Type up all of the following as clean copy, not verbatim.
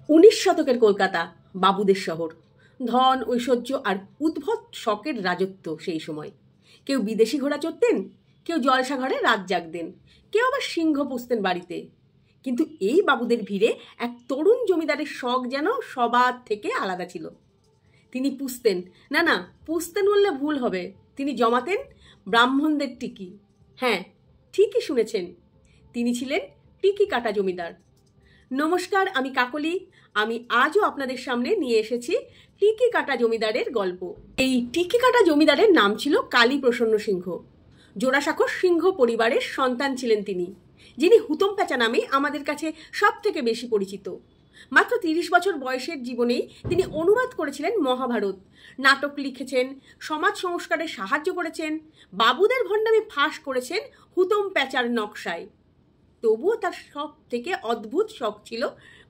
19 শতকের কলকাতা বাবুদের শহর। ধন, ঐশ্বর্য আর উদ্ভট শখের রাজত্ব সেই সময়। কেউ বিদেশি ঘোড়া চড়তেন, কেউ জলসা ঘরে রাত জাগতেন, কেউ আবার সিংহ পুষতেন বাড়িতে। কিন্তু এই বাবুদের ভিড়ে এক তরুণ জমিদারের শখ যেন সবার থেকে আলাদা ছিল। তিনি পুষতেন, না পুষতেন বললে ভুল হবে, তিনি জমাতেন ব্রাহ্মণদের টিকি। হ্যাঁ, ঠিকই শুনেছেন, তিনি ছিলেন টিকি কাটা জমিদার। নমস্কার, আমি কাকলি। আমি আজও আপনাদের সামনে নিয়ে এসেছি টিকি কাটা জমিদারের গল্প। এই টিকি কাটা জমিদারের নাম ছিল কালীপ্রসন্ন সিংহ। জোড়াসাঁকোর সিংহ পরিবারের সন্তান ছিলেন তিনি, যিনি হুতম প্যাঁচা নামে আমাদের কাছে সব থেকে বেশি পরিচিত। মাত্র 30 বছর বয়সের জীবনেই তিনি অনুবাদ করেছিলেন মহাভারত, নাটক লিখেছেন, সমাজ সংস্কারে সাহায্য করেছেন, বাবুদের ভণ্ডামি ফাঁস করেছেন হুতম প্যাঁচার নকশায়। তবুও তার সব থেকে অদ্ভুত শখ ছিল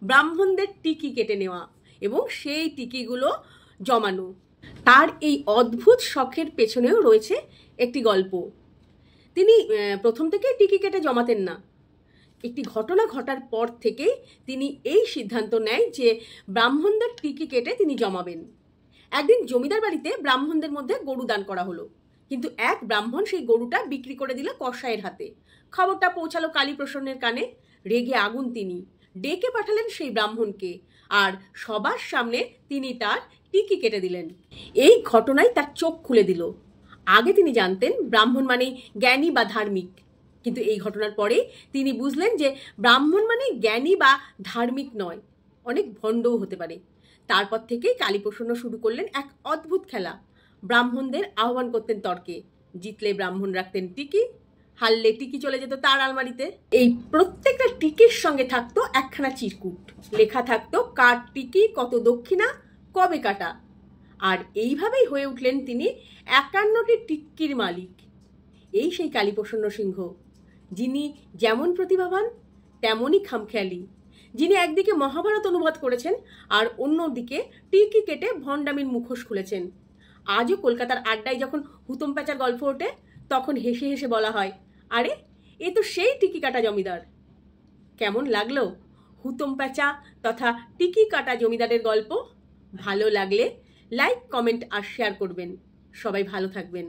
ব্রাহ্মণদের টিকি কেটে নেওয়া এবং সেই টিকিগুলো জমানো। তার এই অদ্ভুত শখের পেছনেও রয়েছে একটি গল্প। তিনি প্রথম থেকে টিকি কেটে জমাতেন না। একটি ঘটনা ঘটার পর থেকেই তিনি এই সিদ্ধান্ত নেয় যে ব্রাহ্মণদের টিকি কেটে তিনি জমাবেন। একদিন জমিদার বাড়িতে ব্রাহ্মণদের মধ্যে গরু দান করা হলো, কিন্তু এক ব্রাহ্মণ সেই গরুটা বিক্রি করে দিল কসাইয়ের হাতে। খবরটা পৌঁছালো কালীপ্রসন্নের কানে। রেগে আগুন তিনি ডেকে পাঠালেন সেই ব্রাহ্মণকে, আর সবার সামনে তিনি তার টিকি কেটে দিলেন। এই ঘটনায় তার চোখ খুলে দিল। আগে তিনি জানতেন ব্রাহ্মণ মানে জ্ঞানী বা ধার্মিক, কিন্তু এই ঘটনার পরে তিনি বুঝলেন যে ব্রাহ্মণ মানে জ্ঞানী বা ধার্মিক নয়, অনেক ভণ্ডও হতে পারে। তারপর থেকেই কালীপ্রসন্ন শুরু করলেন এক অদ্ভুত খেলা। ব্রাহ্মণদের আহ্বান করতেন তর্কে, জিতলে ব্রাহ্মণ রাখতেন টিকি, হারলে টিকি চলে যেত তার আলমারিতে। এই প্রত্যেকটা টিকির সঙ্গে থাকতো একখানা চিরকুট, লেখা থাকতো কার টিকি, কত দক্ষিণা, কবে কাটা। আর এইভাবেই হয়ে উঠলেন তিনি 51টি টিক্কির মালিক। এই সেই কালীপ্রসন্ন সিংহ, যিনি যেমন প্রতিভাবান তেমনই খামখেয়ালি, যিনি একদিকে মহাভারত অনুবাদ করেছেন আর অন্যদিকে টিকি কেটে ভণ্ডামির মুখোশ খুলেছেন। আজও কলকাতার আড্ডায় যখন হুতম প্যাঁচার গল্প ওঠে, তখন হেসে হেসে বলা হয়, আরে এ তো সেই টিকি কাটা জমিদার। কেমন লাগলো হুতম প্যাঁচা তথা টিকি কাটা জমিদারের গল্প? ভালো লাগলে লাইক, কমেন্ট আর শেয়ার করবেন। সবাই ভালো থাকবেন।